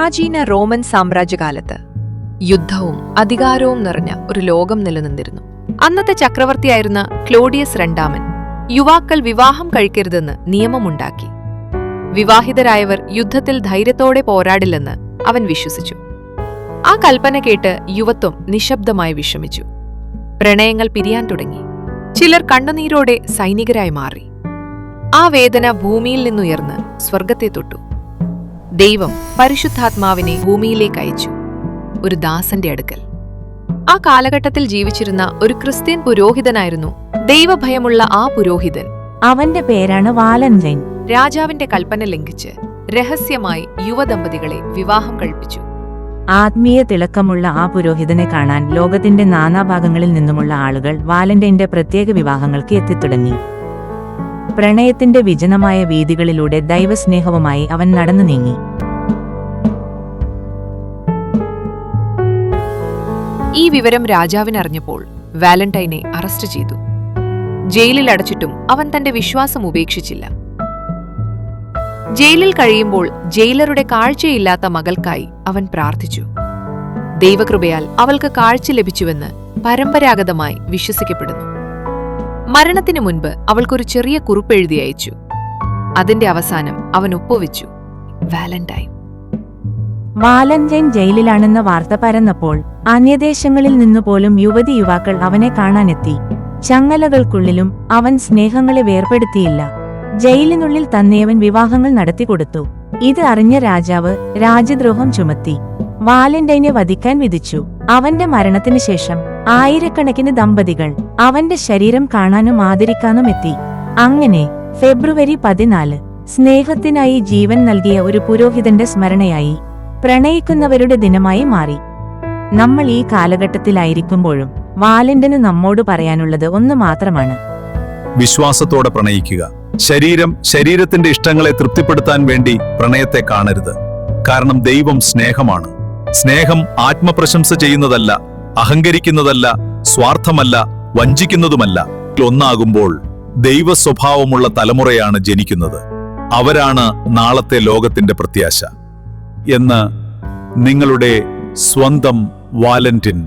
പ്രാചീന റോമൻ സാമ്രാജ്യകാലത്ത് യുദ്ധവും അധികാരവും നിറഞ്ഞ ഒരു ലോകം നിലനിന്നിരുന്നു. അന്നത്തെ ചക്രവർത്തിയായിരുന്ന ക്ലോഡിയസ് രണ്ടാമൻ യുവാക്കൾ വിവാഹം കഴിക്കരുതെന്ന് നിയമമുണ്ടാക്കി. വിവാഹിതരായവർ യുദ്ധത്തിൽ ധൈര്യത്തോടെ പോരാടില്ലെന്ന് അവൻ വിശ്വസിച്ചു. ആ കൽപ്പന കേട്ട് യുവത്വം നിശബ്ദമായി വിഷമിച്ചു. പ്രണയങ്ങൾ പിരിയാൻ തുടങ്ങി. ചിലർ കണ്ണുനീരോടെ സൈനികരായി മാറി. ആ വേദന ഭൂമിയിൽ നിന്നുയർന്ന് സ്വർഗത്തെ തൊട്ടു. ദൈവം പരിശുദ്ധാത്മാവിനെ ഭൂമിയിലേക്ക് അയച്ചു, ഒരു ദാസന്റെ അടുക്കൽ. ആ കാലഘട്ടത്തിൽ ജീവിച്ചിരുന്ന ഒരു ക്രിസ്ത്യൻ പുരോഹിതനായിരുന്നു ദൈവഭയമുള്ള ആ പുരോഹിതൻ. അവന്റെ പേരാണ് വാലന്റൈൻ. രാജാവിന്റെ കൽപ്പന ലംഘിച്ച് രഹസ്യമായി യുവദമ്പതികളെ വിവാഹം കഴിപ്പിച്ചു. ആത്മീയ തിളക്കമുള്ള ആ പുരോഹിതനെ കാണാൻ ലോകത്തിന്റെ നാനാഭാഗങ്ങളിൽ നിന്നുമുള്ള ആളുകൾ വാലന്റൈന്റെ പ്രത്യേക വിവാഹങ്ങൾക്ക് എത്തിത്തുടങ്ങി. പ്രണയത്തിന്റെ വിജനമായ വീഥികളിലൂടെ ദൈവസ്നേഹവുമായി അവൻ നടന്നു നീങ്ങി. ഈ വിവരം രാജാവിനറിഞ്ഞപ്പോൾ വാലന്റൈനെ അറസ്റ്റ് ചെയ്തു. ജയിലിൽ അടച്ചിട്ടും അവൻ തന്റെ വിശ്വാസം ഉപേക്ഷിച്ചില്ല. ജയിലിൽ കഴിയുമ്പോൾ ജയിലറുടെ കാഴ്ചയില്ലാത്ത മകൾക്കായി അവൻ പ്രാർത്ഥിച്ചു. ദൈവകൃപയാൽ അവൾക്ക് കാഴ്ച ലഭിച്ചുവെന്ന് പരമ്പരാഗതമായി വിശ്വസിക്കപ്പെടുന്നു. മരണത്തിനു മുൻപ് അവൾക്കൊരു ചെറിയ കുറിപ്പെഴുതി അയച്ചു. അതിന്റെ അവസാനം അവൻ ഒപ്പുവെച്ചു, വാലന്റൈൻ. വാലന്റൈൻ ജയിലിലാണെന്ന വാർത്ത പരന്നപ്പോൾ അന്യദേശങ്ങളിൽ നിന്നുപോലും യുവതി യുവാക്കൾ അവനെ കാണാനെത്തി. ചങ്ങലകൾക്കുള്ളിലും അവൻ സ്നേഹങ്ങളെ വേർപെടുത്തിയില്ല. ജയിലിനുള്ളിൽ തന്നെയവൻ വിവാഹങ്ങൾ നടത്തിക്കൊടുത്തു. ഇത് അറിഞ്ഞ രാജാവ് രാജ്യദ്രോഹം ചുമത്തി. വാലന്റൈനെ വധിക്കാൻ വിധിച്ചു. അവന്റെ മരണത്തിനു ശേഷം ആയിരക്കണക്കിന് ദമ്പതികൾ അവന്റെ ശരീരം കാണാനും ആദരിക്കാനും എത്തി. അങ്ങനെ ഫെബ്രുവരി 14 സ്നേഹത്തിനായി ജീവൻ നൽകിയ ഒരു പുരോഹിതന്റെ സ്മരണയായി, പ്രണയിക്കുന്നവരുടെ ദിനമായി മാറി. നമ്മൾ ഈ കാലഘട്ടത്തിലായിരിക്കുമ്പോഴും വാലന്റൈന് നമ്മോട് പറയാനുള്ളത് ഒന്ന് മാത്രമാണ്: വിശ്വാസത്തോടെ പ്രണയിക്കുക. ശരീരത്തിന്റെ ഇഷ്ടങ്ങളെ തൃപ്തിപ്പെടുത്താൻ വേണ്ടി പ്രണയത്തെ കാണരുത്. കാരണം ദൈവം സ്നേഹമാണ്. സ്നേഹം ആത്മപ്രശംസ ചെയ്യുന്നതല്ല, അഹങ്കരിക്കുന്നതല്ല, സ്വാർത്ഥമല്ല, വഞ്ചിക്കുന്നതുമല്ല. ഒന്നാകുമ്പോൾ ദൈവ സ്വഭാവമുള്ള തലമുറയാണ് ജനിക്കുന്നത്. അവരാണ് നാളത്തെ ലോകത്തിന്റെ പ്രത്യാശ എന്ന് നിങ്ങളുടെ സ്വന്തം വാലന്റിൻ.